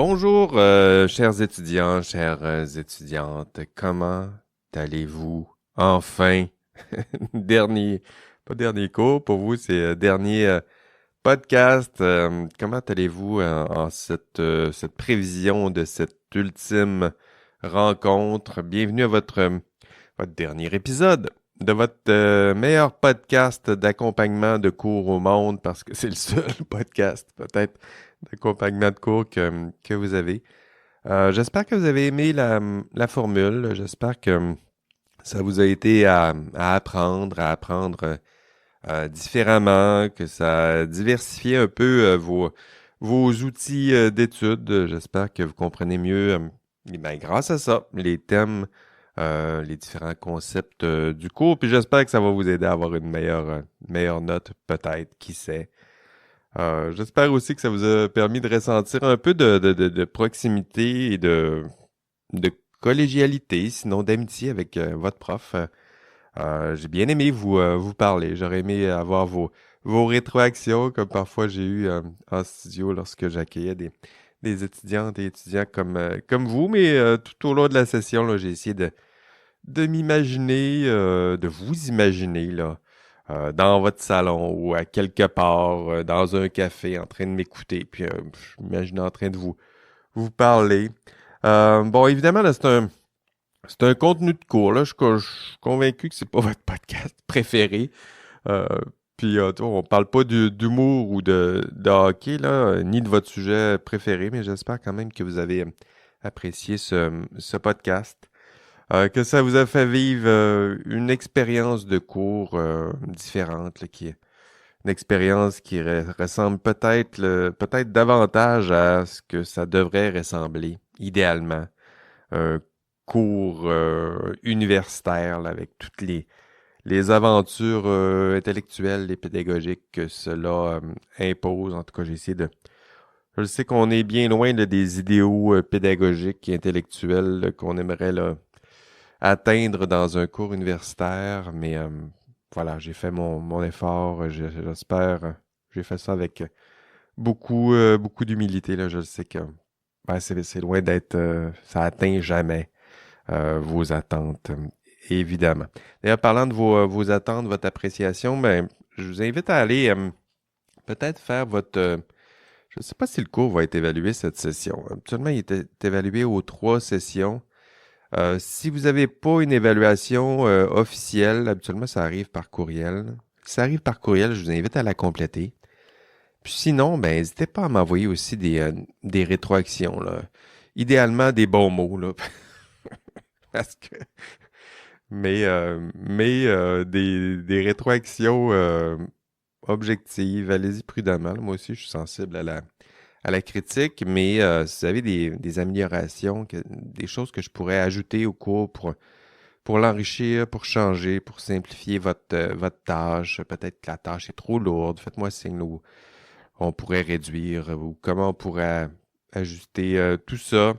Bonjour, chers étudiants, chères étudiantes. Comment allez-vous? Enfin, dernier, pas dernier cours pour vous, c'est dernier podcast. Comment allez-vous en cette prévision de cette ultime rencontre? Bienvenue à votre dernier épisode de votre meilleur podcast d'accompagnement de cours au monde, parce que c'est le seul podcast peut-être d'accompagnement de cours que vous avez. J'espère que vous avez aimé la formule. J'espère que ça vous a été à apprendre différemment, que ça a diversifié un peu vos outils d'études. J'espère que vous comprenez mieux, grâce à ça, les thèmes, les différents concepts du cours. Puis j'espère que ça va vous aider à avoir une meilleure note, peut-être, qui sait. J'espère aussi que ça vous a permis de ressentir un peu de proximité et de collégialité, sinon d'amitié avec votre prof. J'ai bien aimé vous parler. J'aurais aimé avoir vos rétroactions, comme parfois j'ai eu en studio lorsque j'accueillais des étudiantes et étudiants comme vous. Mais tout au long de la session, là, j'ai essayé de m'imaginer, de vous imaginer, là, dans votre salon ou à quelque part, dans un café, en train de m'écouter. Puis, je m'imagine en train de vous parler. Bon, évidemment, là, c'est un contenu de cours, là. Je suis convaincu que c'est pas votre podcast préféré. Euh, puis, on parle pas d'humour ou de hockey, là, ni de votre sujet préféré, mais j'espère quand même que vous avez apprécié ce podcast. Que ça vous a fait vivre une expérience de cours différente, là, une expérience qui ressemble peut-être davantage à ce que ça devrait ressembler, idéalement. Un cours universitaire, là, avec toutes les aventures intellectuelles et pédagogiques que cela impose. En tout cas, j'ai essayé de... Je sais qu'on est bien loin là, des idéaux pédagogiques et intellectuels là, qu'on aimerait là, atteindre dans un cours universitaire, mais voilà, j'ai fait mon effort, j'espère, j'ai fait ça avec beaucoup d'humilité, là, je sais que ben, c'est loin d'être, ça atteint jamais vos attentes, évidemment. D'ailleurs, parlant de vos attentes, votre appréciation, ben, je vous invite à aller peut-être faire je ne sais pas si le cours va être évalué cette session. Habituellement, il est évalué aux 3 sessions. Si vous n'avez pas une évaluation officielle, habituellement ça arrive par courriel. Si ça arrive par courriel, je vous invite à la compléter. Puis sinon, ben n'hésitez pas à m'envoyer aussi des rétroactions, là. Idéalement des bons mots, là. Parce que des rétroactions objectives, allez-y prudemment, là. Moi aussi, je suis sensible à la critique, mais si vous avez des améliorations, des choses que je pourrais ajouter au cours pour l'enrichir, pour changer, pour simplifier votre tâche. Peut-être que la tâche est trop lourde. Faites-moi signe où on pourrait réduire ou comment on pourrait ajuster tout ça.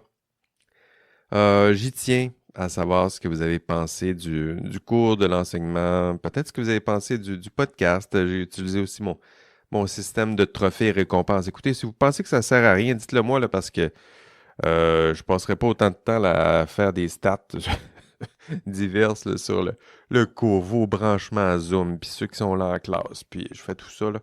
J'y tiens à savoir ce que vous avez pensé du cours, de l'enseignement, peut-être ce que vous avez pensé du podcast. J'ai utilisé aussi mon système de trophées et récompenses. Écoutez, si vous pensez que ça sert à rien, dites-le moi là, parce que je passerai pas autant de temps là, à faire des stats diverses là, sur le cours, vos branchements à Zoom, puis ceux qui sont là en classe, puis je fais tout ça, là.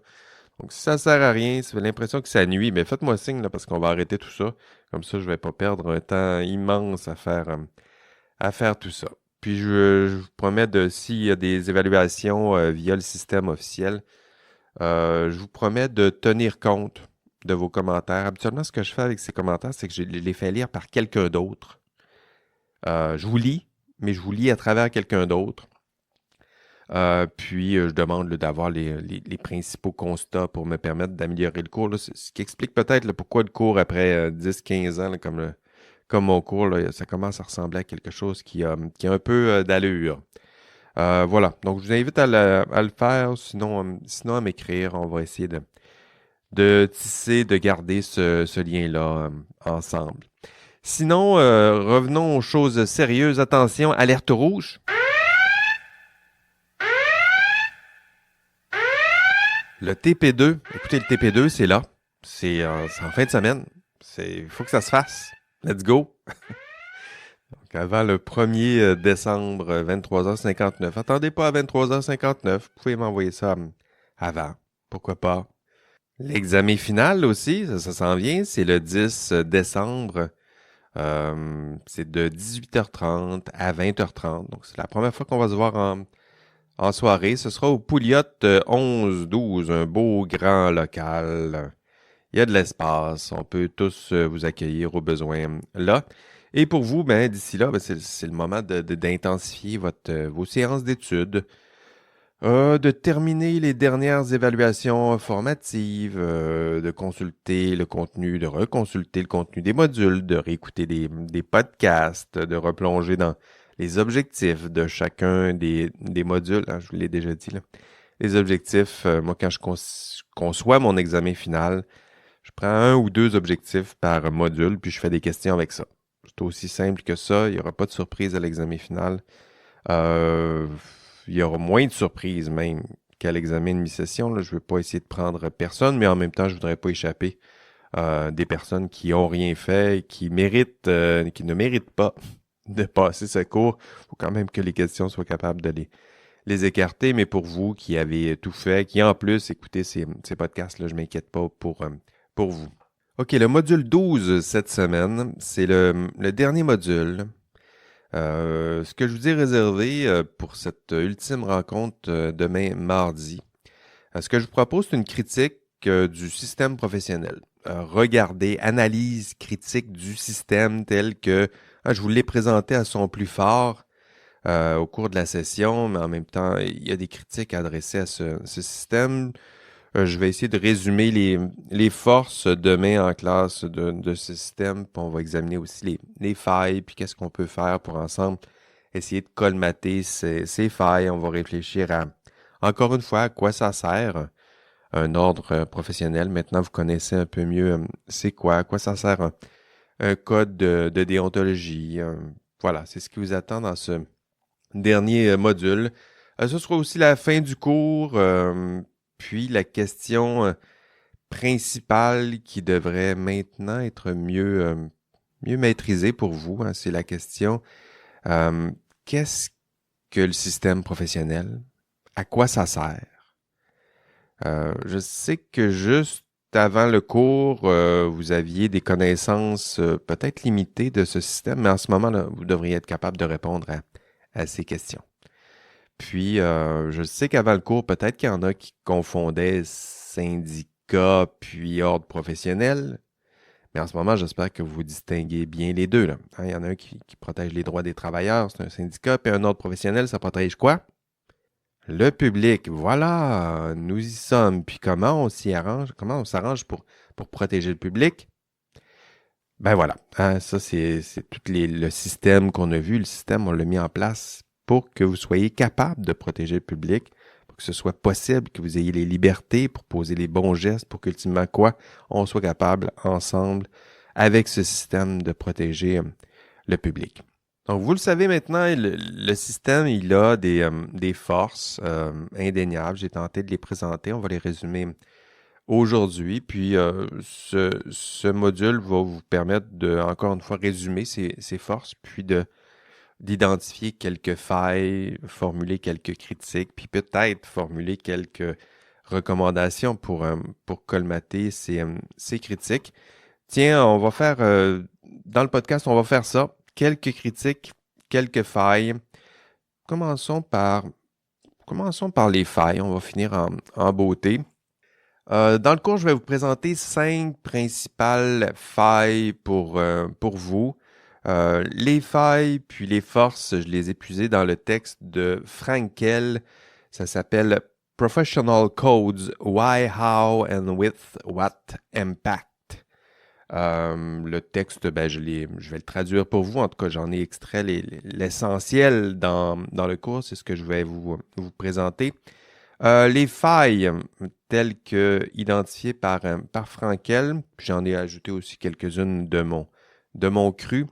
Donc, si ça sert à rien, si vous avez l'impression que ça nuit, mais faites-moi signe, là, parce qu'on va arrêter tout ça. Comme ça, je vais pas perdre un temps immense à faire tout ça. Puis, je vous promets s'il y a des évaluations via le système officiel, je vous promets de tenir compte de vos commentaires. Habituellement, ce que je fais avec ces commentaires, c'est que je les fais lire par quelqu'un d'autre. Je vous lis, mais je vous lis à travers quelqu'un d'autre. Puis, je demande là, d'avoir les principaux constats pour me permettre d'améliorer le cours, là. Ce qui explique peut-être là, pourquoi le cours, après 10-15 ans, là, comme mon cours, là, ça commence à ressembler à quelque chose qui a un peu d'allure. Voilà, donc je vous invite à le faire, sinon à m'écrire. On va essayer de tisser, de garder ce lien-là ensemble. Sinon, revenons aux choses sérieuses. Attention, alerte rouge. Le TP2, écoutez, le TP2, c'est là. C'est en fin de semaine. Il faut que ça se fasse. Let's go! Donc, avant le 1er décembre, 23h59. Attendez pas à 23h59. Vous pouvez m'envoyer ça avant. Pourquoi pas? L'examen final aussi, ça s'en vient. C'est le 10 décembre. C'est de 18h30 à 20h30. Donc, c'est la première fois qu'on va se voir en soirée. Ce sera au Pouliot 11-12, un beau grand local. Il y a de l'espace. On peut tous vous accueillir au besoin là. Et pour vous, d'ici là, c'est le moment d'intensifier vos séances d'études, de terminer les dernières évaluations formatives, de consulter le contenu, de reconsulter le contenu des modules, de réécouter des podcasts, de replonger dans les objectifs de chacun des modules. Je vous l'ai déjà dit, là. Les objectifs, moi, quand je conçois mon examen final, je prends 1 ou 2 objectifs par module, puis je fais des questions avec ça. C'est aussi simple que ça. Il n'y aura pas de surprise à l'examen final. Il y aura moins de surprises même qu'à l'examen de mi-session. Là. Je ne veux pas essayer de prendre personne, mais en même temps, je ne voudrais pas échapper des personnes qui n'ont rien fait, qui ne méritent pas de passer ce cours. Il faut quand même que les questions soient capables de les écarter. Mais pour vous qui avez tout fait, qui en plus écoutez ces podcasts-là, je ne m'inquiète pas pour vous. OK, le module 12 cette semaine, c'est le dernier module. Ce que je vous ai réservé pour cette ultime rencontre demain mardi, ce que je vous propose, c'est une critique du système professionnel. Regardez, analyse critique du système tel que je vous l'ai présenté à son plus fort au cours de la session, mais en même temps, il y a des critiques adressées à ce système. Je vais essayer de résumer les forces demain en classe de ce système, puis on va examiner aussi les failles, puis qu'est-ce qu'on peut faire pour ensemble essayer de colmater ces failles. On va réfléchir à, encore une fois, à quoi ça sert un ordre professionnel. Maintenant, vous connaissez un peu mieux c'est quoi, à quoi ça sert un code de déontologie. Voilà, c'est ce qui vous attend dans ce dernier module. Ce sera aussi la fin du cours. Puis la question principale qui devrait maintenant être mieux maîtrisée pour vous, c'est la question qu'est-ce que le système professionnel? À quoi ça sert? Je sais que juste avant le cours, vous aviez des connaissances peut-être limitées de ce système, mais en ce moment-là, vous devriez être capable de répondre à ces questions. Puis, je sais qu'avant le cours, peut-être qu'il y en a qui confondaient syndicat puis ordre professionnel. Mais en ce moment, j'espère que vous distinguez bien les deux. Là. Il y en a un qui protège les droits des travailleurs, c'est un syndicat, puis un ordre professionnel, ça protège quoi? Le public. Voilà, nous y sommes. Puis comment on s'y arrange? Comment on s'arrange pour protéger le public? Ben voilà, ça c'est tout le système qu'on a vu. Le système, on l'a mis en place pour que vous soyez capable de protéger le public, pour que ce soit possible, que vous ayez les libertés pour poser les bons gestes, pour qu'ultimement, on soit capable ensemble, avec ce système, de protéger le public. Donc, vous le savez maintenant, le système, il a des forces indéniables. J'ai tenté de les présenter. On va les résumer aujourd'hui. Puis, ce module va vous permettre de, encore une fois, résumer ces forces, puis d'identifier quelques failles, formuler quelques critiques, puis peut-être formuler quelques recommandations pour colmater ces critiques. Tiens, on va faire, dans le podcast, on va faire ça. Quelques critiques, quelques failles. Commençons par les failles. On va finir en beauté. Dans le cours, je vais vous présenter 5 principales failles pour vous. Les failles puis les forces, je les ai puisées dans le texte de Frankel. Ça s'appelle Professional Codes, Why, How and With What Impact. Le texte, je vais le traduire pour vous. En tout cas, j'en ai extrait l'essentiel dans le cours. C'est ce que je vais vous présenter. Les failles telles que identifiées par Frankel, j'en ai ajouté aussi quelques-unes de mon cru.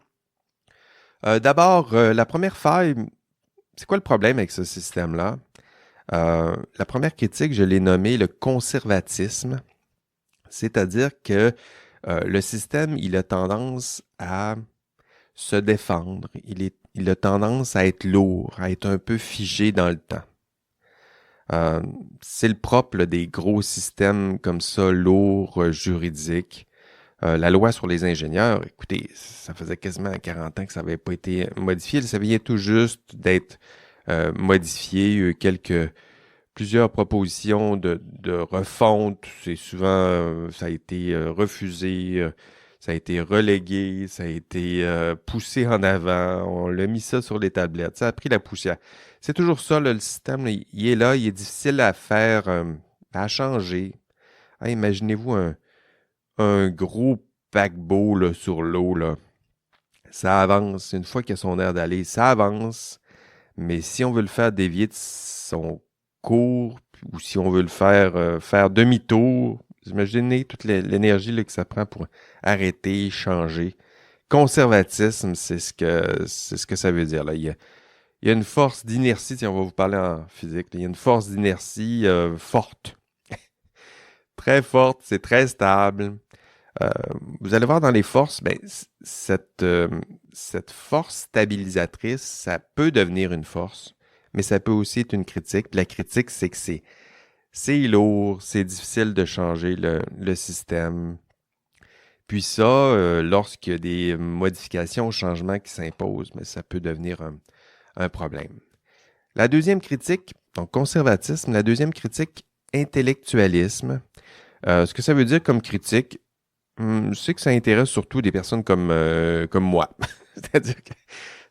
D'abord, la première faille, c'est quoi le problème avec ce système-là? La première critique, je l'ai nommée le conservatisme, c'est-à-dire que Le système, il a tendance à se défendre. Il a tendance à être lourd, à être un peu figé dans le temps. Euh, c'est le propre là, des gros systèmes comme ça, lourds, juridiques. La loi sur les ingénieurs, écoutez, ça faisait quasiment 40 ans que ça n'avait pas été modifié. Ça vient tout juste d'être modifié. Il y a eu plusieurs propositions de refonte. C'est souvent, ça a été refusé, ça a été relégué, ça a été poussé en avant. On l'a mis ça sur les tablettes. Ça a pris la poussière. C'est toujours ça, là, le système, là, il est là, il est difficile à faire, à changer. Ah, imaginez-vous un gros paquebot là, sur l'eau, là. Ça avance. Une fois qu'il a son air d'aller, ça avance. Mais si on veut le faire dévier de son cours, ou si on veut le faire faire demi-tour, imaginez toute l'énergie là, que ça prend pour arrêter, changer. Conservatisme, c'est ce que ça veut dire. Là. Il y a une force d'inertie, si on va vous parler en physique, là. Il y a une force d'inertie forte. Très forte, c'est très stable. Euh, Vous allez voir dans les forces, ben, cette force stabilisatrice, ça peut devenir une force, mais ça peut aussi être une critique. Puis la critique, c'est que c'est lourd, c'est difficile de changer le système. Puis ça, lorsqu'il y a des modifications, changements qui s'imposent, mais ça peut devenir un problème. La deuxième critique, donc conservatisme, la deuxième critique, intellectualisme. Ce que ça veut dire comme critique, je sais que ça intéresse surtout des personnes comme moi. C'est-à-dire que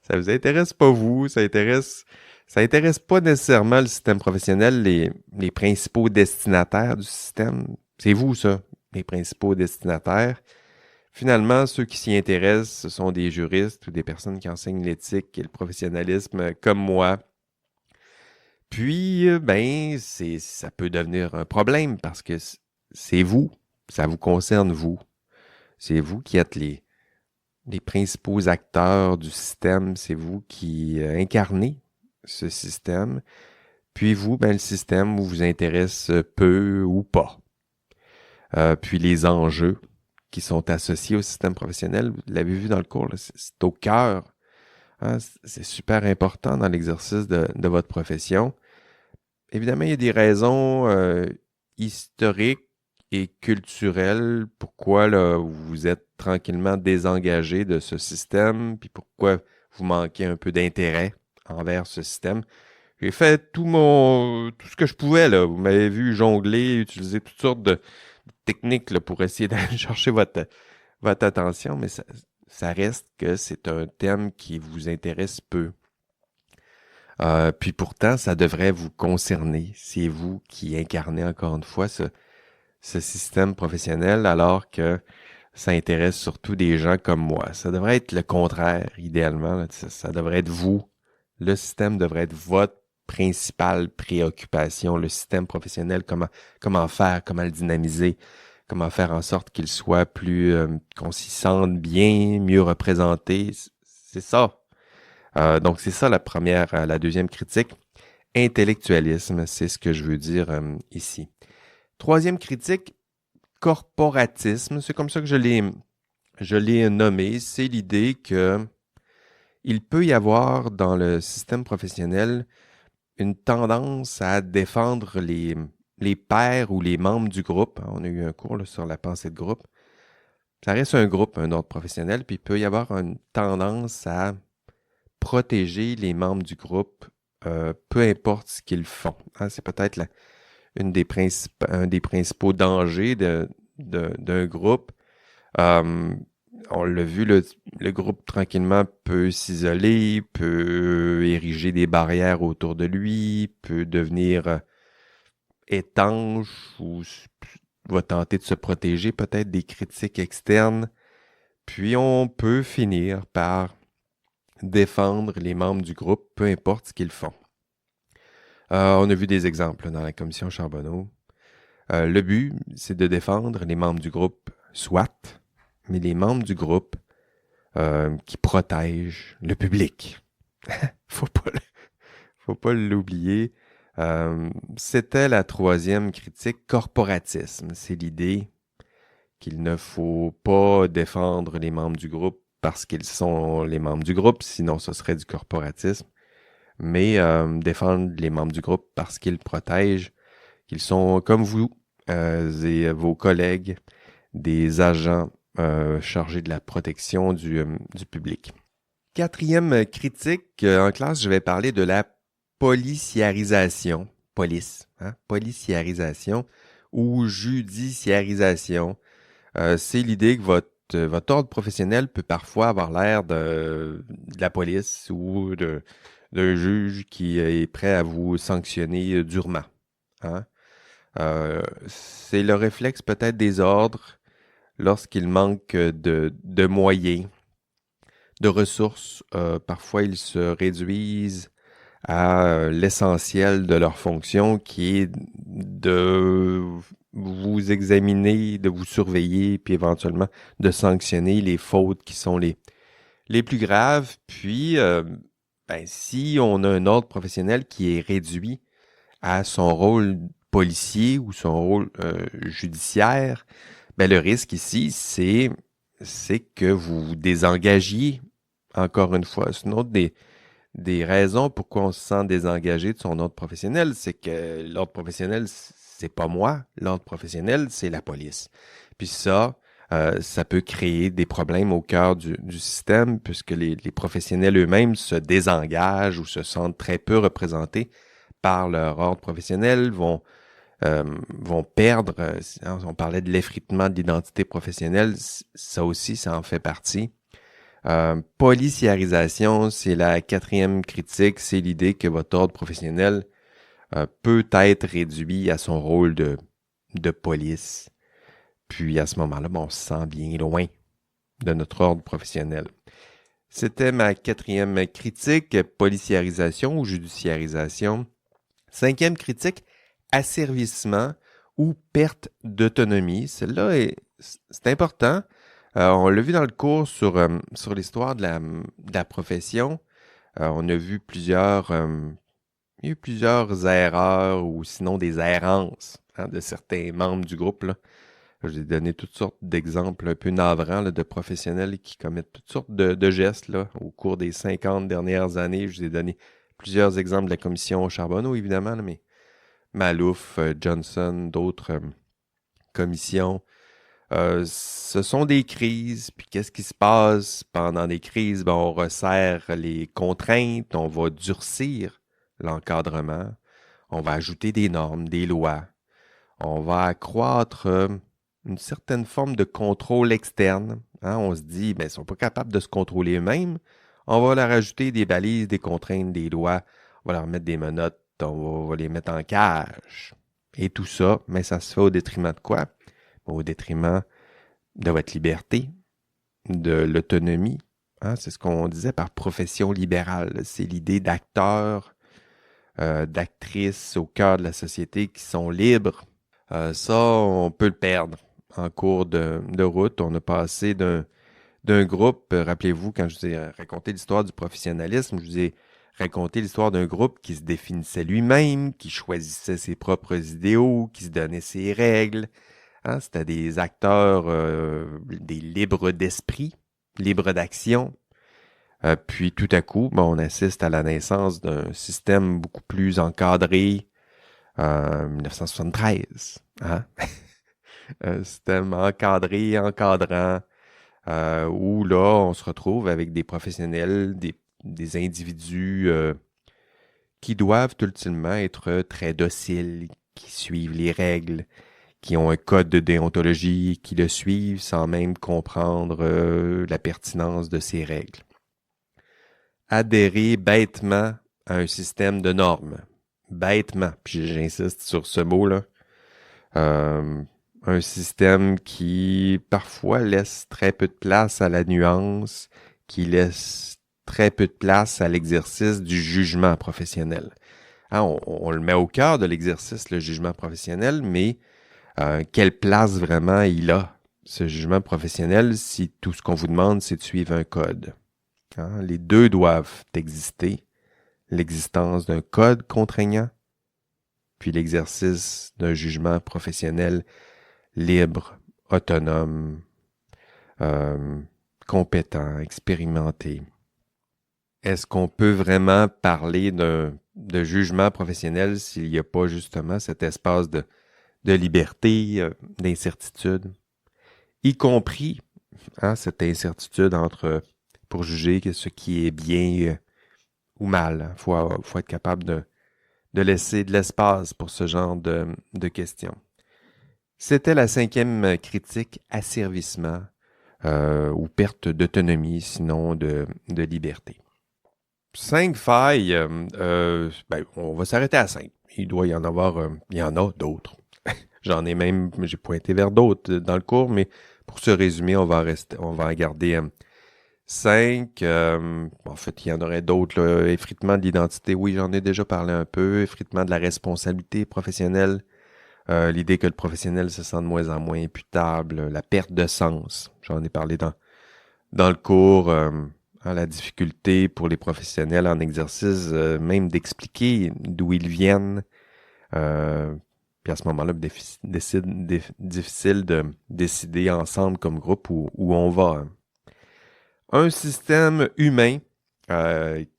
ça vous intéresse pas vous, ça intéresse pas nécessairement le système professionnel, les principaux destinataires du système. C'est vous, ça, les principaux destinataires. Finalement, ceux qui s'y intéressent, ce sont des juristes ou des personnes qui enseignent l'éthique et le professionnalisme comme moi. Puis, ben, ça peut devenir un problème parce que c'est vous, ça vous concerne vous. C'est vous qui êtes les principaux acteurs du système, c'est vous qui incarnez ce système. Puis vous, ben, le système vous intéresse peu ou pas. Puis les enjeux qui sont associés au système professionnel, vous l'avez vu dans le cours, là, c'est au cœur. Hein, c'est super important dans l'exercice de votre profession. Évidemment, il y a des raisons historiques et culturelles pourquoi là, vous êtes tranquillement désengagé de ce système, puis pourquoi vous manquez un peu d'intérêt envers ce système. J'ai fait tout ce que je pouvais, là. Vous m'avez vu jongler, utiliser toutes sortes de techniques là, pour essayer d'aller chercher votre attention, mais ça reste que c'est un thème qui vous intéresse peu. Puis pourtant, ça devrait vous concerner. C'est vous qui incarnez encore une fois ce système professionnel, alors que ça intéresse surtout des gens comme moi. Ça devrait être le contraire, idéalement. Là. Ça devrait être vous. Le système devrait être votre principale préoccupation. Le système professionnel, comment faire, comment le dynamiser, comment faire en sorte qu'il soit plus, qu'on s'y sente bien, mieux représenté. C'est ça. Donc, c'est ça la deuxième critique. Intellectualisme, c'est ce que je veux dire ici. Troisième critique, corporatisme. C'est comme ça que je l'ai nommé. C'est l'idée que il peut y avoir dans le système professionnel une tendance à défendre les pairs ou les membres du groupe. On a eu un cours là, sur la pensée de groupe. Ça reste un groupe, un ordre professionnel, puis il peut y avoir une tendance à protéger les membres du groupe, peu importe ce qu'ils font. Hein, c'est peut-être un des principaux dangers d'un groupe. Euh, on l'a vu, le groupe tranquillement peut s'isoler, peut ériger des barrières autour de lui, peut devenir étanche ou va tenter de se protéger peut-être des critiques externes. Puis on peut finir par défendre les membres du groupe, peu importe ce qu'ils font. On a vu des exemples dans la commission Charbonneau. Le but, c'est de défendre les membres du groupe, soit, mais les membres du groupe qui protègent le public. Faut pas l'oublier. C'était la troisième critique, corporatisme. C'est l'idée qu'il ne faut pas défendre les membres du groupe parce qu'ils sont les membres du groupe, sinon ce serait du corporatisme, mais défendre les membres du groupe parce qu'ils protègent, qu'ils sont comme vous et vos collègues, des agents chargés de la protection du public. Quatrième critique, en classe, je vais parler de la policiarisation. Police, hein? Policiarisation ou judiciarisation. C'est l'idée que votre ordre professionnel peut parfois avoir l'air de la police ou d'un juge qui est prêt à vous sanctionner durement. Hein? C'est le réflexe peut-être des ordres lorsqu'il manque de moyens, de ressources. Parfois, ils se réduisent à l'essentiel de leur fonction qui est de vous examiner, de vous surveiller, puis éventuellement de sanctionner les fautes qui sont les plus graves. Puis, si on a un ordre professionnel qui est réduit à son rôle policier ou son rôle judiciaire, le risque ici, c'est que vous vous désengagiez, encore une fois. C'est une autre des raisons pourquoi on se sent désengagé de son ordre professionnel, c'est que l'ordre professionnel, c'est pas moi. L'ordre professionnel, c'est la police. Puis ça peut créer des problèmes au cœur du système, puisque les professionnels eux-mêmes se désengagent ou se sentent très peu représentés par leur ordre professionnel, vont perdre, on parlait de l'effritement de l'identité professionnelle, ça aussi, ça en fait partie. Policiarisation, c'est la quatrième critique, c'est l'idée que votre ordre professionnel peut être réduit à son rôle de police. Puis à ce moment-là, on se sent bien loin de notre ordre professionnel. C'était ma quatrième critique, policiarisation ou judiciarisation. Cinquième critique, asservissement ou perte d'autonomie. Celle-là, c'est important. On l'a vu dans le cours sur l'histoire de la profession. On a vu plusieurs erreurs ou sinon des errances de certains membres du groupe. Là. Je vous ai donné toutes sortes d'exemples un peu navrants de professionnels qui commettent toutes sortes de gestes là, au cours des 50 dernières années. Je vous ai donné plusieurs exemples de la commission Charbonneau, évidemment, là, mais Malouf, Johnson, d'autres commissions. Ce sont des crises, puis qu'est-ce qui se passe pendant des crises? On resserre les contraintes, on va durcir l'encadrement, on va ajouter des normes, des lois, on va accroître une certaine forme de contrôle externe. Hein? On se dit, ils ne sont pas capables de se contrôler eux-mêmes, on va leur ajouter des balises, des contraintes, des lois, on va leur mettre des menottes, on va les mettre en cage. Et tout ça, mais ça se fait au détriment de quoi? Au détriment de votre liberté, de l'autonomie. Hein? C'est ce qu'on disait par profession libérale. C'est l'idée d'acteurs, d'actrices au cœur de la société qui sont libres. Ça, on peut le perdre en cours de route. On a passé d'un groupe, rappelez-vous, quand je vous ai raconté l'histoire du professionnalisme, je vous ai raconté l'histoire d'un groupe qui se définissait lui-même, qui choisissait ses propres idéaux, qui se donnait ses règles. Hein? C'était des acteurs, des libres d'esprit, libres d'action. Puis tout à coup, on assiste à la naissance d'un système beaucoup plus encadré, 1973. Hein? Un système encadré, encadrant, où là, on se retrouve avec des professionnels, des individus qui doivent ultimement être très dociles, qui suivent les règles, qui ont un code de déontologie, qui le suivent sans même comprendre la pertinence de ces règles. Adhérer bêtement à un système de normes. Bêtement, puis j'insiste sur ce mot-là. Un système qui parfois laisse très peu de place à la nuance, qui laisse très peu de place à l'exercice du jugement professionnel. Hein, on le met au cœur de l'exercice, le jugement professionnel, mais quelle place vraiment il a, ce jugement professionnel, si tout ce qu'on vous demande, c'est de suivre un code? Hein, les deux doivent exister. L'existence d'un code contraignant, puis l'exercice d'un jugement professionnel libre, autonome, compétent, expérimenté. Est-ce qu'on peut vraiment parler de jugement professionnel s'il n'y a pas justement cet espace de liberté, d'incertitude, y compris cette incertitude pour juger que ce qui est bien ou mal. Faut être capable de laisser de l'espace pour ce genre de questions. C'était la 5e critique, asservissement ou perte d'autonomie, sinon de liberté. 5 failles, on va s'arrêter à 5. Il doit y en avoir, il y en a d'autres. J'ai pointé vers d'autres dans le cours, mais pour ce résumé, on va en garder 5. En fait, il y en aurait d'autres, là. Effritement de l'identité, oui, j'en ai déjà parlé un peu. Effritement de la responsabilité professionnelle. L'idée que le professionnel se sent de moins en moins imputable. La perte de sens. J'en ai parlé dans le cours. La difficulté pour les professionnels en exercice, même d'expliquer d'où ils viennent. Puis à ce moment-là, difficile de décider ensemble comme groupe où on va. Un système humain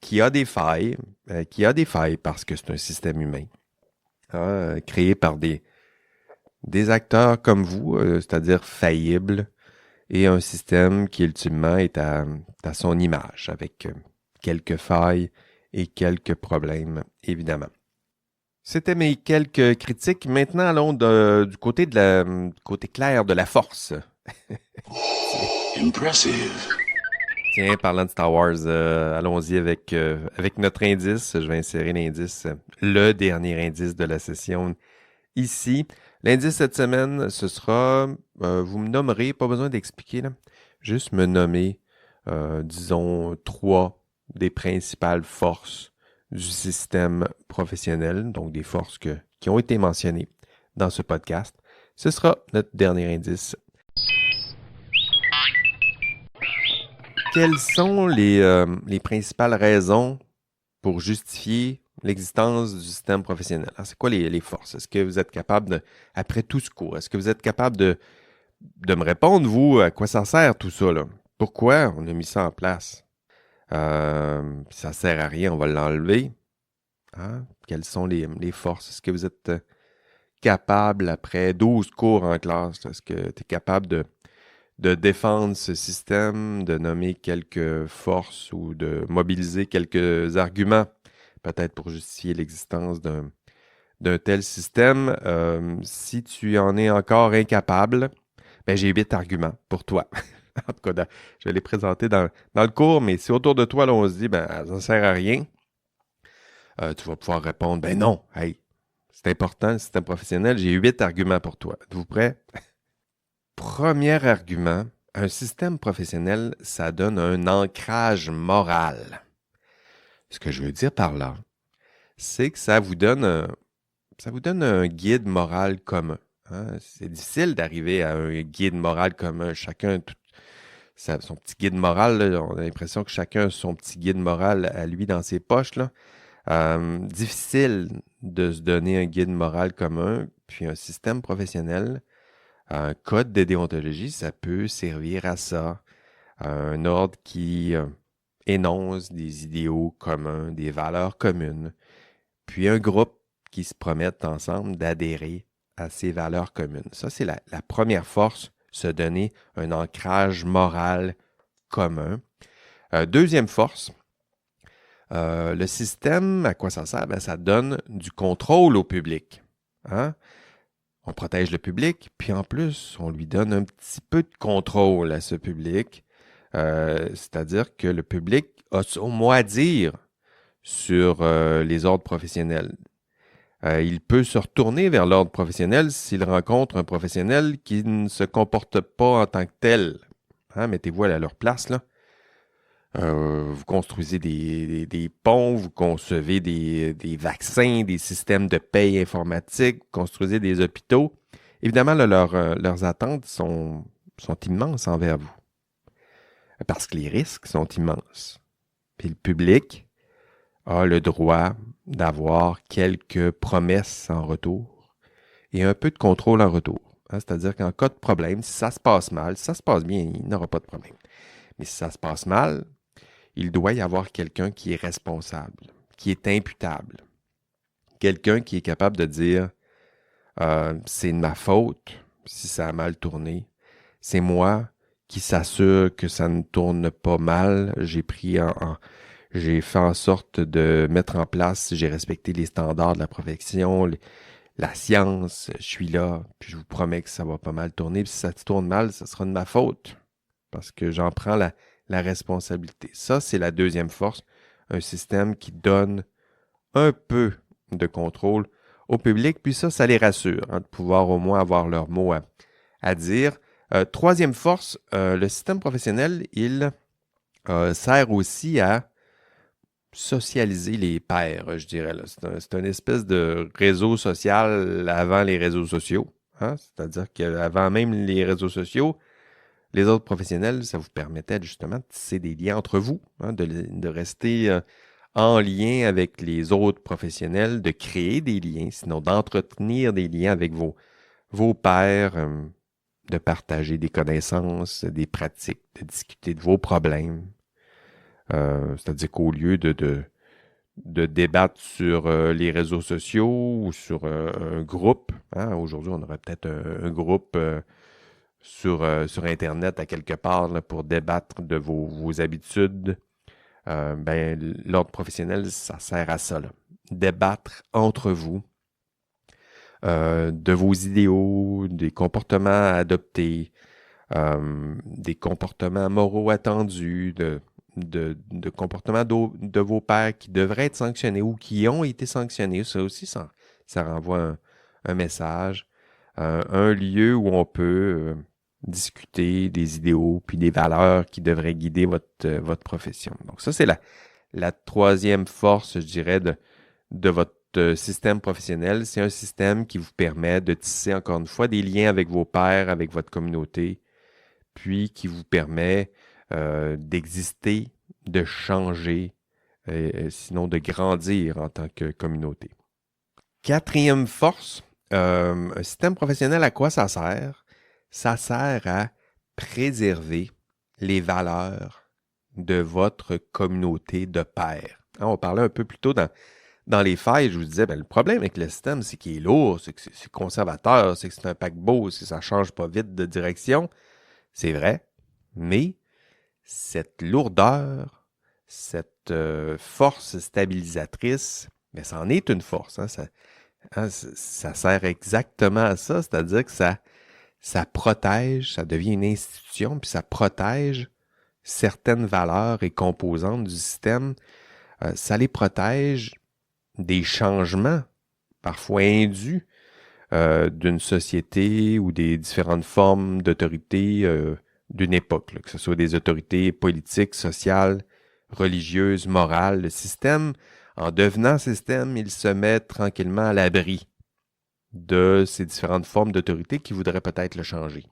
qui a des failles, parce que c'est un système humain, créé par des acteurs comme vous, c'est-à-dire faillibles, et un système qui ultimement est à son image, avec quelques failles et quelques problèmes, évidemment. C'était mes quelques critiques. Maintenant, allons du côté côté clair de la force. Impressive. Tiens, parlant de Star Wars, allons-y avec notre indice. Je vais insérer l'indice, le dernier indice de la session ici. L'indice cette semaine, ce sera, vous me nommerez, pas besoin d'expliquer, là, juste me nommer, disons, 3 des principales forces du système professionnel, donc des forces qui ont été mentionnées dans ce podcast. Ce sera notre dernier indice. Quelles sont les principales raisons pour justifier l'existence du système professionnel? Alors, c'est quoi les forces? Est-ce que vous êtes capable après tout ce cours, est-ce que vous êtes capable de me répondre, vous, à quoi ça sert tout ça, là? Pourquoi on a mis ça en place? Ça sert à rien, on va l'enlever. Quelles sont les forces? Est-ce que vous êtes capable, après 12 cours en classe, est-ce que tu es capable de défendre ce système, de nommer quelques forces ou de mobiliser quelques arguments, peut-être pour justifier l'existence d'un tel système? Si tu en es encore incapable, j'ai 8 arguments pour toi. En tout cas, je vais les présenter dans le cours, mais si autour de toi, là, on se dit, ça ne sert à rien, tu vas pouvoir répondre, non, hey, c'est important, le système professionnel, j'ai 8 arguments pour toi. Êtes-vous prêts? Premier argument, un système professionnel, ça donne un ancrage moral. Ce que je veux dire par là, c'est que ça vous donne un guide moral commun. C'est difficile d'arriver à un guide moral commun. Chacun, son petit guide moral, là, on a l'impression que chacun a son petit guide moral à lui dans ses poches, là. Difficile de se donner un guide moral commun, puis un système professionnel, un code de déontologie, ça peut servir à ça. Un ordre qui énonce des idéaux communs, des valeurs communes, puis un groupe qui se promettent ensemble d'adhérer à ces valeurs communes. Ça, c'est la première force, se donner un ancrage moral commun. Deuxième force, le système, à quoi ça sert? Ça donne du contrôle au public. On protège le public, puis en plus, on lui donne un petit peu de contrôle à ce public. C'est-à-dire que le public a son mot à dire sur les ordres professionnels. Il peut se retourner vers l'ordre professionnel s'il rencontre un professionnel qui ne se comporte pas en tant que tel. Mettez-vous à leur place, là. Vous construisez des ponts, vous concevez des vaccins, des systèmes de paye informatique, vous construisez des hôpitaux. Évidemment, là, leurs attentes sont immenses envers vous. Parce que les risques sont immenses. Puis le public a le droit d'avoir quelques promesses en retour et un peu de contrôle en retour. Hein, c'est-à-dire qu'en cas de problème, si ça se passe mal, si ça se passe bien, il n'aura pas de problème. Mais si ça se passe mal, il doit y avoir quelqu'un qui est responsable, qui est imputable. Quelqu'un qui est capable de dire c'est de ma faute si ça a mal tourné. C'est moi qui s'assure que ça ne tourne pas mal. J'ai fait en sorte de mettre en place, j'ai respecté les standards de la profession, la science, je suis là, puis je vous promets que ça va pas mal tourner. Puis si ça tourne mal, ça sera de ma faute, parce que j'en prends la responsabilité. Ça, c'est la deuxième force, un système qui donne un peu de contrôle au public, puis ça les rassure, hein, de pouvoir au moins avoir leur mot à dire. Troisième force, le système professionnel, il sert aussi à socialiser les pairs, je dirais. Là. C'est une espèce de réseau social avant les réseaux sociaux. Hein? C'est-à-dire qu'avant même les réseaux sociaux, les autres professionnels, ça vous permettait justement de tisser des liens entre vous, hein, de rester en lien avec les autres professionnels, de créer des liens, sinon d'entretenir des liens avec vos pairs, de partager des connaissances, des pratiques, de discuter de vos problèmes. C'est-à-dire qu'au lieu de débattre sur les réseaux sociaux ou sur un groupe, hein, aujourd'hui on aurait peut-être un groupe sur Internet à quelque part là, pour débattre de vos habitudes, l'ordre professionnel, ça sert à ça. Là. Débattre entre vous de vos idéaux, des comportements à adopter, des comportements moraux attendus, de comportements de vos pairs qui devraient être sanctionnés ou qui ont été sanctionnés. Ça aussi, ça renvoie un message. Un lieu où on peut discuter des idéaux puis des valeurs qui devraient guider votre profession. Donc ça, c'est la troisième force, je dirais, de votre système professionnel. C'est un système qui vous permet de tisser, encore une fois, des liens avec vos pairs, avec votre communauté, puis qui vous permet d'exister, de changer, sinon de grandir en tant que communauté. Quatrième force, un système professionnel, à quoi ça sert? Ça sert à préserver les valeurs de votre communauté de pairs. Hein, on parlait un peu plus tôt dans les failles, je vous disais, le problème avec le système, c'est qu'il est lourd, c'est que c'est conservateur, c'est que c'est un paquebot, c'est que ça ne change pas vite de direction. C'est vrai, mais cette lourdeur, cette force stabilisatrice, mais ça en est une force. Hein, ça sert exactement à ça, c'est-à-dire que ça protège, ça devient une institution, puis ça protège certaines valeurs et composantes du système. Ça les protège des changements, parfois indus, d'une société ou des différentes formes d'autorité d'une époque, là, que ce soit des autorités politiques, sociales, religieuses, morales. Le système, en devenant système, il se met tranquillement à l'abri de ces différentes formes d'autorité qui voudraient peut-être le changer.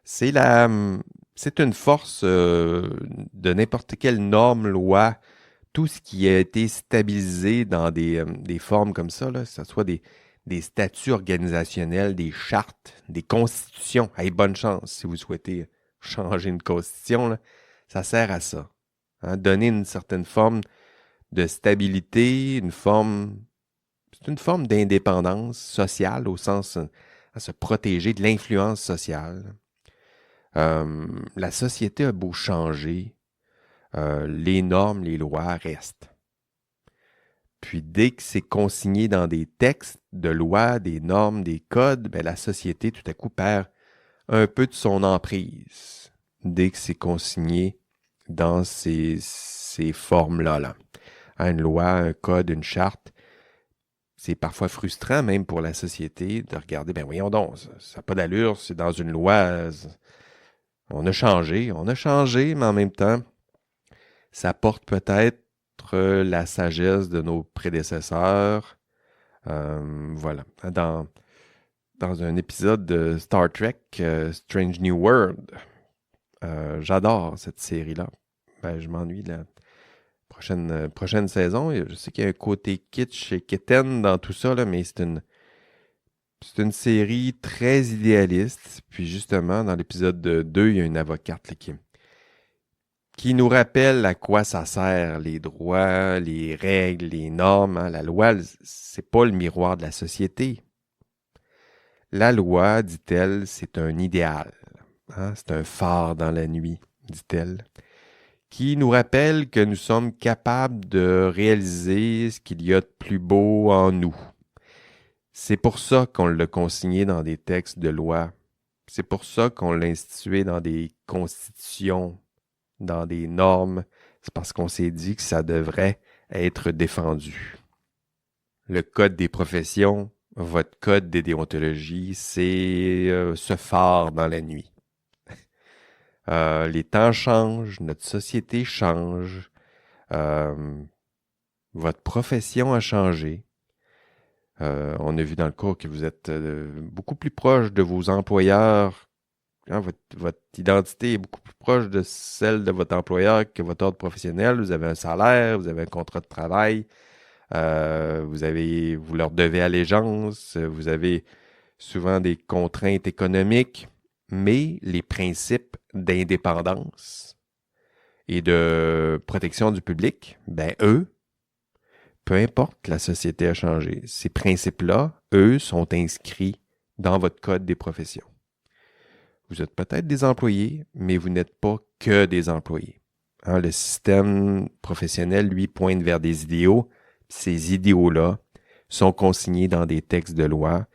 C'est une force de n'importe quelle norme, loi, tout ce qui a été stabilisé dans des formes comme ça, là, que ce soit des statuts organisationnels, des chartes, des constitutions. Hey, bonne chance si vous souhaitez changer une constitution, là, ça sert à ça. Hein, donner une certaine forme de stabilité, c'est une forme d'indépendance sociale au sens à se protéger de l'influence sociale. La société a beau changer, les normes, les lois restent. Puis dès que c'est consigné dans des textes de lois, des normes, des codes, la société tout à coup perd un peu de son emprise. Dès que c'est consigné dans ces formes-là. Là. Une loi, un code, une charte, c'est parfois frustrant même pour la société de regarder, voyons donc, ça n'a pas d'allure, c'est dans une loi, on a changé, mais en même temps, ça porte peut-être la sagesse de nos prédécesseurs. Voilà. Dans un épisode de Star Trek, Strange New World, j'adore cette série-là. Je m'ennuie de la prochaine saison. Je sais qu'il y a un côté kitsch et quétaine dans tout ça, là, mais C'est une série très idéaliste. Puis justement, dans l'épisode 2, il y a une avocate là, qui nous rappelle à quoi ça sert, les droits, les règles, les normes. Hein. La loi, c'est pas le miroir de la société. La loi, dit-elle, c'est un idéal. Hein. C'est un phare dans la nuit, dit-elle, qui nous rappelle que nous sommes capables de réaliser ce qu'il y a de plus beau en nous. C'est pour ça qu'on l'a consigné dans des textes de loi. C'est pour ça qu'on l'a institué dans des constitutions, dans des normes. C'est parce qu'on s'est dit que ça devrait être défendu. Le code des professions, votre code des déontologies, c'est ce phare dans la nuit. Les temps changent, notre société change, votre profession a changé. On a vu dans le cours que vous êtes beaucoup plus proche de vos employeurs. Hein, votre identité est beaucoup plus proche de celle de votre employeur que votre ordre professionnel. Vous avez un salaire, vous avez un contrat de travail, vous leur devez allégeance, vous avez souvent des contraintes économiques, mais les principes d'indépendance et de protection du public, ben eux, peu importe, la société a changé. Ces principes-là, eux, sont inscrits dans votre code des professions. Vous êtes peut-être des employés, mais vous n'êtes pas que des employés. Hein, le système professionnel, lui, pointe vers des idéaux. Ces idéaux-là sont consignés dans des textes de loi.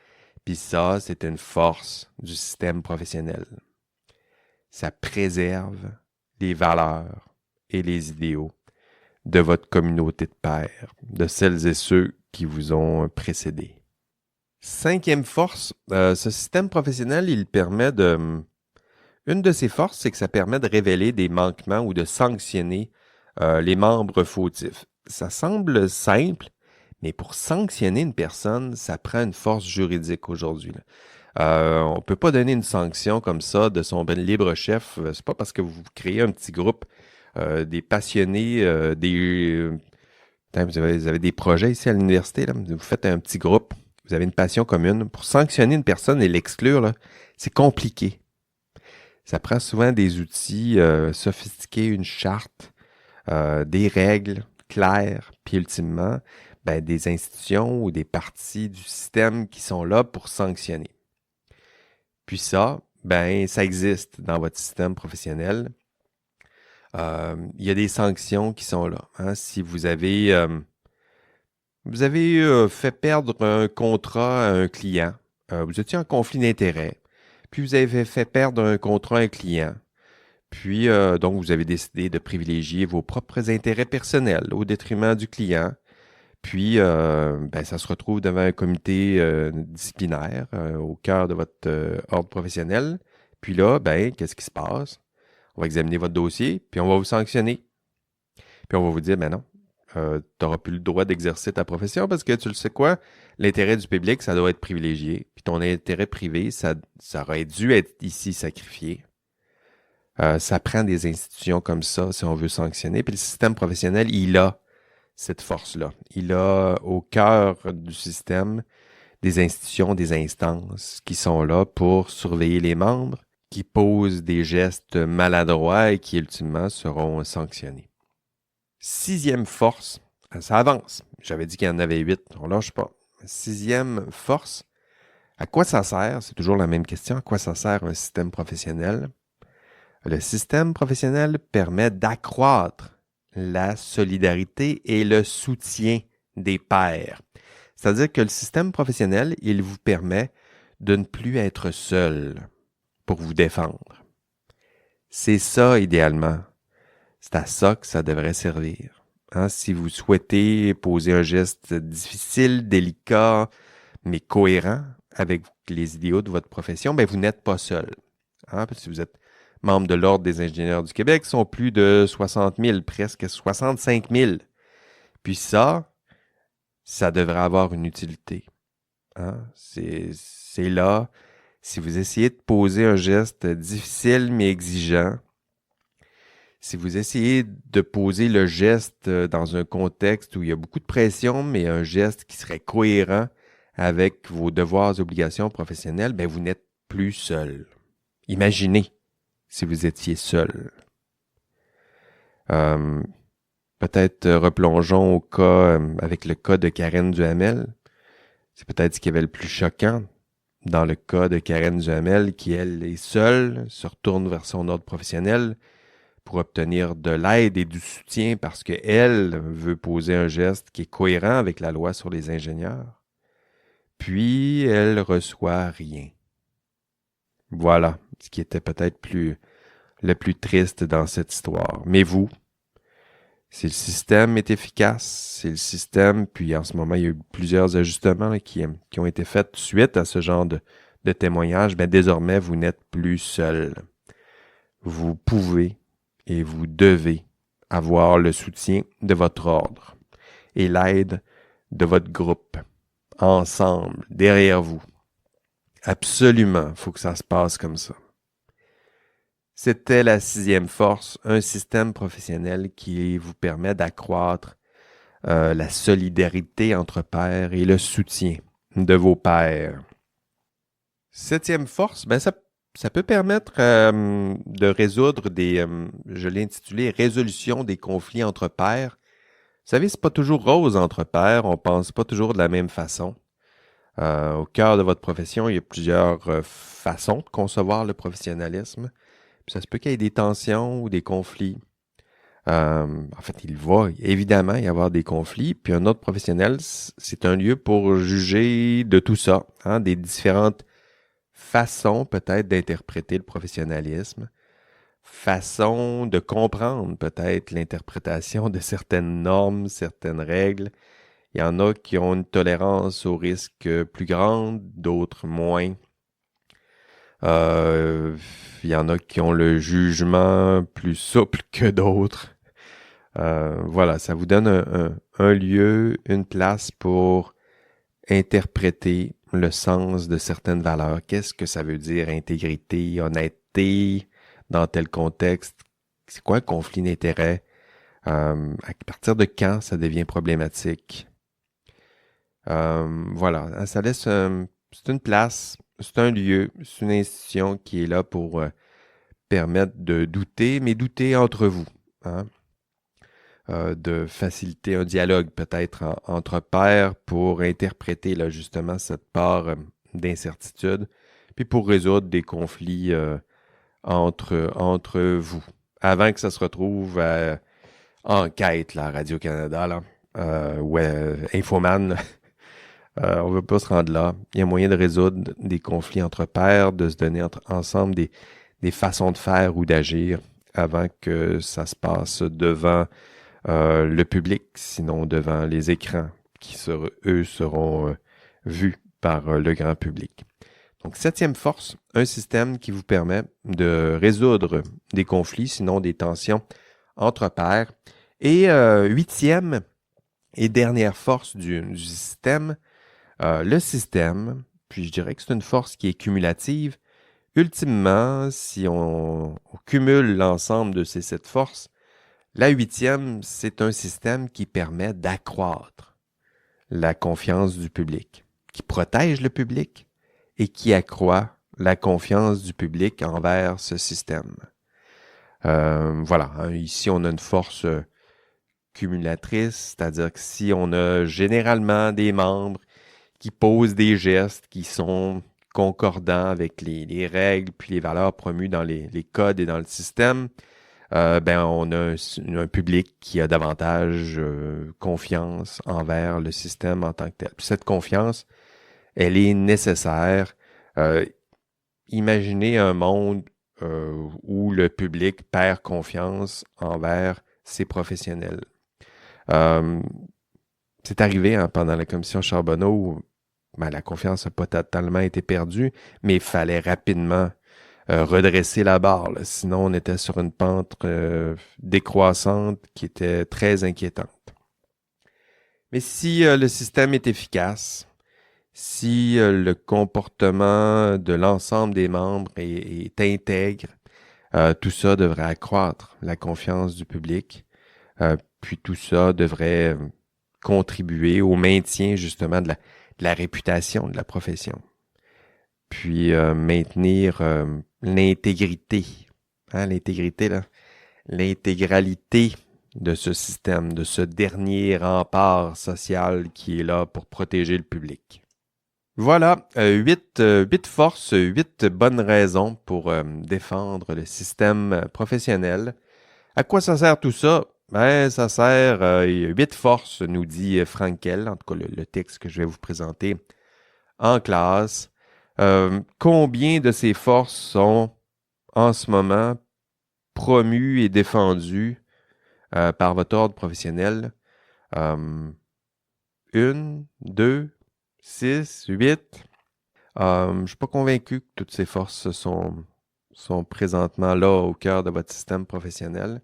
Puis ça, c'est une force du système professionnel. Ça préserve les valeurs et les idéaux de votre communauté de pairs, de celles et ceux qui vous ont précédé. Cinquième force, ce système professionnel, il permet de... Une de ses forces, c'est que ça permet de révéler des manquements ou de sanctionner les membres fautifs. Ça semble simple, mais pour sanctionner une personne, ça prend une force juridique aujourd'hui. On ne peut pas donner une sanction comme ça de son libre chef. C'est pas parce que vous créez un petit groupe des passionnés, vous avez des projets ici à l'université, là, vous faites un petit groupe, vous avez une passion commune. Pour sanctionner une personne et l'exclure, là, c'est compliqué. Ça prend souvent des outils sophistiqués, une charte, des règles claires, puis ultimement, ben, des institutions ou des parties du système qui sont là pour sanctionner. Puis ça, ben, ça existe dans votre système professionnel. Il y a des sanctions qui sont là. Hein. Si vous avez fait perdre un contrat à un client, vous étiez en conflit d'intérêts, puis vous avez fait perdre un contrat à un client, puis donc vous avez décidé de privilégier vos propres intérêts personnels au détriment du client, puis ben, ça se retrouve devant un comité disciplinaire au cœur de votre ordre professionnel. Puis là, ben, qu'est-ce qui se passe? On va examiner votre dossier, puis on va vous sanctionner. Puis on va vous dire, ben non, tu n'auras plus le droit d'exercer ta profession parce que tu le sais quoi? L'intérêt du public, ça doit être privilégié. Puis ton intérêt privé, ça aurait dû être ici sacrifié. Ça prend des institutions comme ça si on veut sanctionner. Puis le système professionnel, il a cette force-là. Il a au cœur du système des institutions, des instances qui sont là pour surveiller les membres, qui posent des gestes maladroits et qui ultimement seront sanctionnés. Sixième force, ça avance. J'avais dit qu'il y en avait 8, on lâche pas. Sixième force, à quoi ça sert? C'est toujours la même question. À quoi ça sert un système professionnel? Le système professionnel permet d'accroître la solidarité et le soutien des pairs. C'est-à-dire que le système professionnel, il vous permet de ne plus être seul pour vous défendre. C'est ça, idéalement. C'est à ça que ça devrait servir. Hein? Si vous souhaitez poser un geste difficile, délicat, mais cohérent avec les idéaux de votre profession, ben vous n'êtes pas seul. Hein? Parce que si vous êtes membre de l'Ordre des ingénieurs du Québec, sont plus de 60 000, presque 65 000. Puis ça devrait avoir une utilité. Hein? C'est là, si vous essayez de poser un geste difficile mais exigeant, si vous essayez de poser le geste dans un contexte où il y a beaucoup de pression, mais un geste qui serait cohérent avec vos devoirs et obligations professionnelles, ben vous n'êtes plus seul. Imaginez si vous étiez seul. Peut-être replongeons au cas, avec le cas de Karen Duhamel. C'est peut-être ce qui avait le plus choquant dans le cas de Karen Duhamel, qui, elle, est seule, se retourne vers son ordre professionnel pour obtenir de l'aide et du soutien parce qu'elle veut poser un geste qui est cohérent avec la loi sur les ingénieurs. Puis, elle reçoit rien. Voilà ce qui était peut-être le plus triste dans cette histoire. Mais vous, si le système est efficace, c'est le système, puis en ce moment, il y a eu plusieurs ajustements là, qui ont été faits suite à ce genre de témoignages, ben désormais, vous n'êtes plus seul. Vous pouvez et vous devez avoir le soutien de votre ordre et l'aide de votre groupe, ensemble, derrière vous. Absolument, il faut que ça se passe comme ça. C'était la 6e force, un système professionnel qui vous permet d'accroître la solidarité entre pairs et le soutien de vos pairs. 7e force, ben ça peut permettre de résoudre je l'ai intitulé « Résolution des conflits entre pairs ». Vous savez, c'est pas toujours rose entre pairs, on pense pas toujours de la même façon. Au cœur de votre profession, il y a plusieurs façons de concevoir le professionnalisme. Puis ça se peut qu'il y ait des tensions ou des conflits. En fait, il va évidemment y avoir des conflits. Puis un autre professionnel, c'est un lieu pour juger de tout ça, hein, des différentes façons peut-être d'interpréter le professionnalisme, façon de comprendre peut-être l'interprétation de certaines normes, certaines règles. Il y en a qui ont une tolérance au risque plus grande, d'autres moins. Il y en a qui ont le jugement plus souple que d'autres. Voilà, ça vous donne un lieu, une place pour interpréter le sens de certaines valeurs. Qu'est-ce que ça veut dire intégrité, honnêteté dans tel contexte? C'est quoi un conflit d'intérêt? À partir de quand ça devient problématique? Voilà, ça laisse... c'est une place, c'est un lieu, c'est une institution qui est là pour permettre de douter, mais douter entre vous. Hein? De faciliter un dialogue peut-être entre pairs pour interpréter là, justement cette part d'incertitude, puis pour résoudre des conflits entre vous. Avant que ça se retrouve en quête, là, à Radio-Canada, là, ou Infoman, on ne veut pas se rendre là. Il y a moyen de résoudre des conflits entre pairs, de se donner ensemble des façons de faire ou d'agir avant que ça se passe devant le public, sinon devant les écrans qui, eux, seront vus par le grand public. Donc, 7e force, un système qui vous permet de résoudre des conflits, sinon des tensions entre pairs. Et 8e et dernière force du système, le système, puis je dirais que c'est une force qui est cumulative. Ultimement, si on cumule l'ensemble de ces 7 forces, la 8e, c'est un système qui permet d'accroître la confiance du public, qui protège le public et qui accroît la confiance du public envers ce système. Voilà, hein, ici on a une force cumulatrice, c'est-à-dire que si on a généralement des membres qui posent des gestes qui sont concordants avec les règles puis les valeurs promues dans les codes et dans le système, on a un public qui a davantage confiance envers le système en tant que tel. Puis cette confiance, elle est nécessaire. Imaginez un monde où le public perd confiance envers ses professionnels. C'est arrivé hein, pendant la commission Charbonneau où la confiance n'a pas totalement été perdue, mais il fallait rapidement redresser la barre. Là. Sinon, on était sur une pente décroissante qui était très inquiétante. Mais si le système est efficace, si le comportement de l'ensemble des membres est intègre, tout ça devrait accroître la confiance du public. Puis tout ça devrait contribuer au maintien justement de la réputation de la profession. Puis maintenir l'intégrité. Hein, l'intégrité, là. L'intégralité de ce système, de ce dernier rempart social qui est là pour protéger le public. Voilà, huit forces, 8 bonnes raisons pour défendre le système professionnel. À quoi ça sert tout ça? Ben, ça sert 8 forces, nous dit Frankel, en tout cas le texte que je vais vous présenter en classe. Combien de ces forces sont en ce moment promues et défendues par votre ordre professionnel? 1, 2, 6, 8. Je ne suis pas convaincu que toutes ces forces sont présentement là au cœur de votre système professionnel.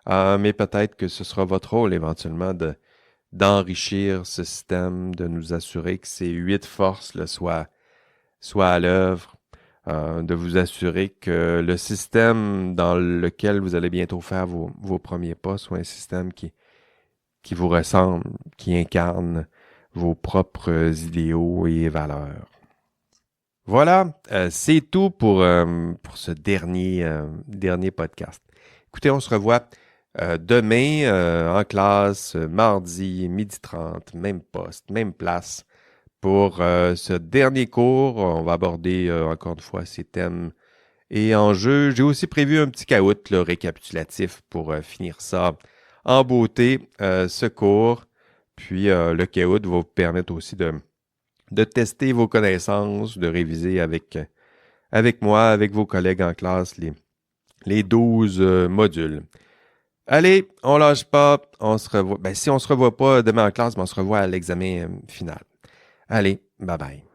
Mais peut-être que ce sera votre rôle éventuellement d'enrichir ce système, de nous assurer que ces 8 forces là, soient à l'œuvre, de vous assurer que le système dans lequel vous allez bientôt faire vos premiers pas soit un système qui vous ressemble, qui incarne vos propres idéaux et valeurs. Voilà, c'est tout pour ce dernier podcast. Écoutez, on se revoit demain en classe, mardi, 12h30, même poste, même place. Pour ce dernier cours, on va aborder encore une fois ces thèmes et enjeux. J'ai aussi prévu un petit caout là, récapitulatif pour finir ça en beauté, ce cours. Puis le caout va vous permettre aussi de tester vos connaissances, de réviser avec moi, avec vos collègues en classe, les 12 modules. Allez, on lâche pas, on se revoit. Ben, si on se revoit pas demain en classe, ben, on se revoit à l'examen final. Allez, bye bye.